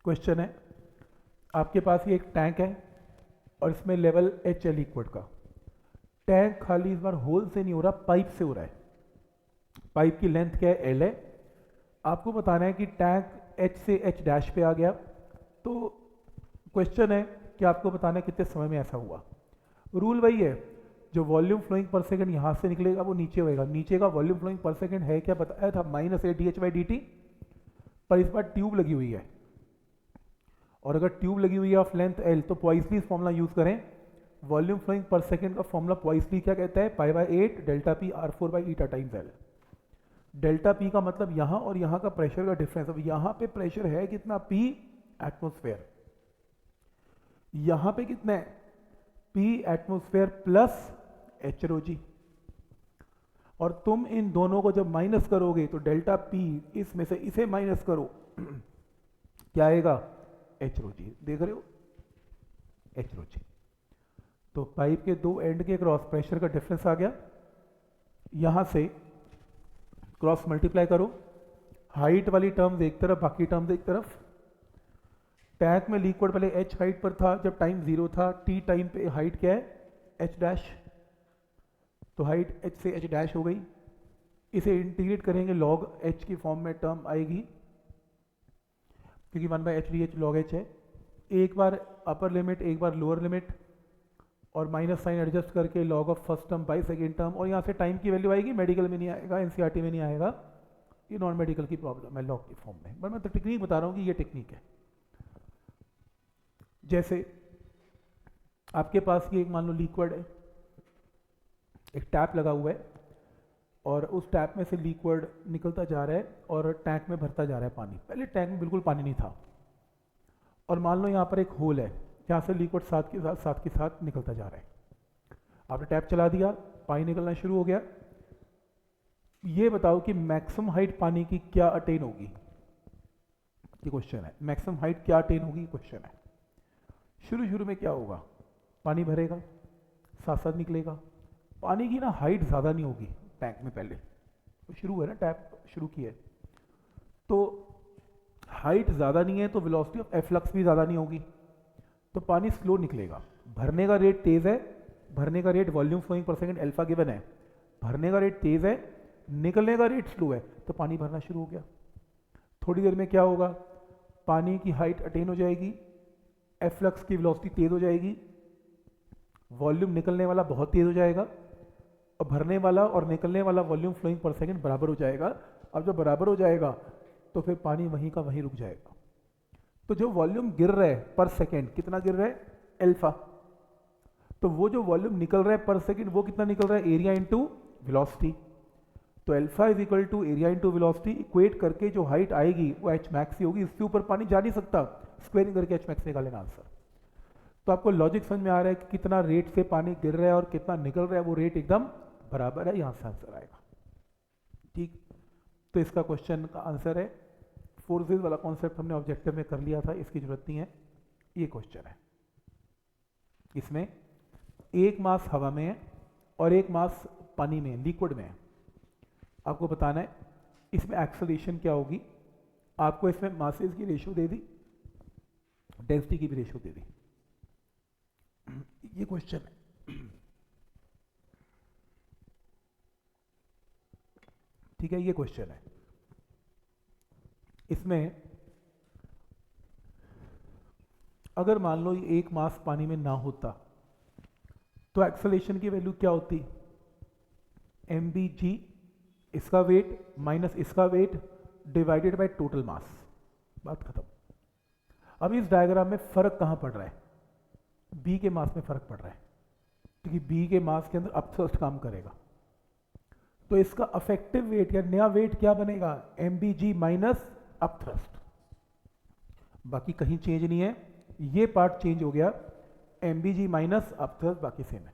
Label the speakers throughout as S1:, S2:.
S1: Question है, आपके पास ये एक टैंक है और इसमें लेवल एच है लिक्विड का। टैंक खाली इस बार होल से नहीं हो रहा, पाइप से हो रहा है। पाइप की लेंथ क्या है, एल है। आपको बताना है कि टैंक एच से एच डैश पे आ गया। तो क्वेश्चन है कि आपको बताना है कितने समय में ऐसा हुआ। रूल वही है, जो वॉल्यूम फ्लोइंग पर सेकंड यहाँ से निकलेगा वो नीचे होएगा। नीचे का वॉल्यूम फ्लोइंग पर सेकंड है क्या बताया था, -ADH/dt। पर इस बार ट्यूब लगी हुई है, और अगर ट्यूब लगी हुई है ऑफ लेंथ एल तो पॉइसलीज फॉर्मूला यूज करें। वॉल्यूम फ्लोइंग पर सेकंड का फॉर्मूला पॉइसली क्या कहता है, π/8 delta p r4/eta times l. Delta p का मतलब यहाँ और यहाँ का प्रेशर का डिफरेंस। अब यहाँ पे प्रेशर है कितना, P एटमोस्फेयर। यहाँ पे कितना है, P एटमोस्फेयर प्लस HROG। और तुम इन दोनों को जब माइनस करोगे तो डेल्टा P इसमें से इसे माइनस करो क्या आएगा, HROG। देख रहे हो, HROG। तो पाइप के दो एंड के क्रॉस प्रेशर का डिफरेंस आ गया। यहां से क्रॉस मल्टीप्लाई करो, हाइट वाली टर्म्स एक तरफ, बाकी टर्म्स एक तरफ। टैंक में लिक्विड पहले h हाइट पर था, जब टाइम 0 था, t टाइम पे हाइट क्या है, h डैश। तो हाइट h से h डैश हो गई। इसे इंटीग्रेट करेंगे, log h की फॉर्म में टर्म आएगी, क्योंकि 1/h/dh log h है। एक बार अपर लिमिट, एक बार लोअर लिमिट, और माइनस साइन एडजस्ट करके log of first term by second term. और यहाँ से टाइम की वैल्यू आएगी, मेडिकल में नहीं आएगा, एनसीईआरटी में नहीं आएगा, ये नॉन मेडिकल की प्रॉब्लम है लॉग की फॉर्म में। बट मैं तो टेक्निक बता रहा हूँ कि ये टेक्निक है। जैसे आपके पास ये एक मान लो लिक्विड है, एक टैप लगा हुआ है, और उस टैप में से लिक्विड निकलता जा रहा है और टैंक में भरता जा रहा है पानी। पहले टैंक में बिल्कुल पानी नहीं था, और मान लो यहाँ पर एक होल है जहाँ से लिक्विड साथ के साथ निकलता जा रहा है। आपने टैप चला दिया, पानी निकलना शुरू हो गया। ये बताओ कि मैक्सिमम हाइट पानी की क्या अटेन होगी, ये क्वेश्चन है। मैक्सिमम हाइट क्या अटेन होगी, क्वेश्चन है। शुरू में क्या होगा, पानी भरेगा, साथ साथ निकलेगा। पानी की ना हाइट ज़्यादा नहीं होगी टैंक में, पहले तो शुरू है ना, टैप शुरू की है, तो हाइट ज़्यादा नहीं है, तो वेलोसिटी ऑफ एफ्लक्स भी ज़्यादा नहीं होगी, तो पानी स्लो निकलेगा। भरने का रेट तेज़ है, भरने का rate volume flowing per second alpha given है, भरने का रेट तेज़ है, निकलने का रेट स्लो है, तो पानी भरना शुरू हो गया। थोड़ी देर में क्या होगा, पानी की हाइट अटेन हो जाएगी, एफ्लक्स की वेलोसिटी तेज़ हो जाएगी, वॉल्यूम निकलने वाला बहुत तेज़ हो जाएगा, और भरने वाला और निकलने वाला वॉल्यूम फ्लोइंग पर सेकंड बराबर हो जाएगा। अब जब बराबर हो जाएगा तो फिर पानी वहीं का वहीं रुक जाएगा। तो जो वॉल्यूम गिर रहा है पर सेकेंड, कितना गिर रहा है, अल्फा। तो वो जो वॉल्यूम निकल रहा है पर सेकेंड, वो कितना निकल रहा है, एरिया इंटू वेलोसिटी। तो alpha is equal to area into velocity, equate करके जो हाइट आएगी वो एच मैक्स ही होगी। इसके ऊपर पानी जा नहीं सकता, स्क्वेयरिंग करके एच मैक्स निकालेगा आंसर। तो आपको लॉजिक समझ में आ रहा है कि कितना रेट से पानी गिर रहा है और कितना निकल रहा है, वो रेट एकदम बराबर है, यहां से आंसर आएगा। ठीक, तो इसका क्वेश्चन का आंसर है। फोर्सेज वाला कॉन्सेप्ट हमने ऑब्जेक्टिव में कर लिया था, इसकी जरूरत नहीं है। ये क्वेश्चन है, इसमें एक मास हवा में है और एक मास पानी में, लिक्विड में है। आपको बताना है इसमें एक्सेलरेशन क्या होगी। आपको इसमें मासेस की रेशियो दे दी, डेंसिटी की भी रेशियो दे दी। ये क्वेश्चन है, ठीक है, ये क्वेश्चन है। इसमें अगर मान लो एक मास पानी में ना होता तो एक्सेलरेशन की वैल्यू क्या होती, mg, इसका वेट माइनस इसका weight divided by total mass, बात खत्म। अब इस डायग्राम में फर्क कहां पड़ रहा है, b के मास में फर्क पड़ रहा है, क्योंकि b के मास के अंदर अपथ्रस्ट काम करेगा। तो इसका अफेक्टिव वेट या नया वेट क्या बनेगा, mg माइनस अपथ्रस्ट। बाकी कहीं चेंज नहीं है, ये पार्ट चेंज हो गया, mg माइनस अपथ्रस्ट बाकी सेम है।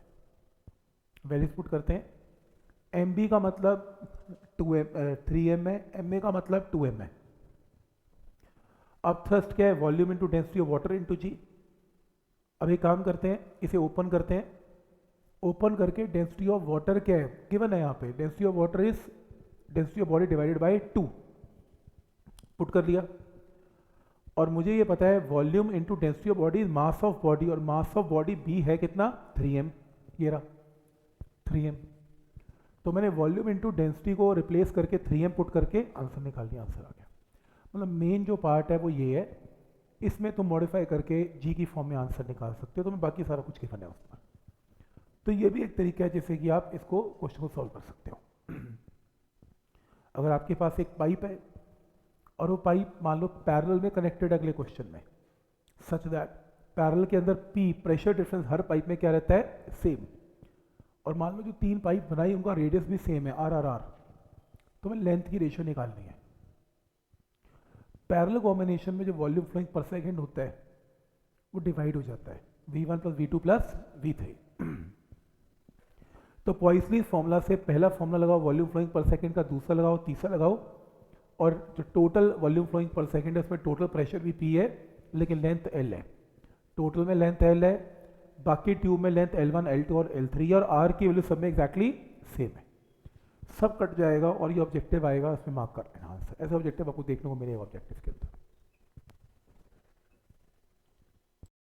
S1: वैल्यूज पुट करते हैं। mb का मतलब 3m है, ma का मतलब 2m है। अपथ्रस्ट क्या है, volume into density of water into g. अब एक काम करते हैं, इसे ओपन करते हैं। ओपन करके डेंसिटी ऑफ वाटर क्या है, गिवन है यहाँ पे, density of water is density of body divided by 2, put कर लिया। और मुझे ये पता है volume into density of body is mass of body, और मास ऑफ बॉडी बी है कितना 3m, ये रहा 3m। तो मैंने वॉल्यूम इनटू डेंसिटी को रिप्लेस करके 3m पुट करके आंसर निकाल लिया, आंसर आ गया। मतलब मेन जो पार्ट है वो ये है, इसमें तुम मॉडिफाई करके जी की फॉर्म में आंसर निकाल सकते हो, तो मैं बाकी सारा कुछ गिवन है उस पर। तो ये भी एक तरीका है जिससे कि आप इसको क्वेश्चन को सॉल्व कर सकते हो। अगर आपके पास एक पाइप है और वो पाइप मान लो पैरेलल में कनेक्टेड अगले क्वेश्चन में, सच दैट पैरेलल के अंदर पी प्रेशर डिफरेंस हर पाइप में क्या रहता है सेम, और मान लो जो 3 पाइप बनाई उनका रेडियस भी सेम है RRR, तो मैं लेंथ की रेशियो निकालनी है। पैरेलल कॉम्बिनेशन में जो वॉल्यूम फ्लोइंग पर सेकंड होता है वो डिवाइड हो जाता है V1 + V2 + V3। तो पॉइसलीज फॉर्मूला से पहला फॉर्मूला लगाओ वॉल्यूम फ्लोइंग पर सेकंड का, दूसरा लगाओ, तीसरा लगाओ, और जो total volume flowing per second है उसमें टोटल प्रेशर भी P है लेकिन लेंथ L है, टोटल में लेंथ L है, बाकी ट्यूब में लेंथ L1, L2 और L3 और R की वैल्यू सब में एग्जैक्टली सेम है। सब कट जाएगा और ये ऑब्जेक्टिव आएगा, उसमें मार्क कर लेना आंसर। ऐसे ऑब्जेक्टिव आपको देखने को मिलेगा ऑब्जेक्टिव के अंदर।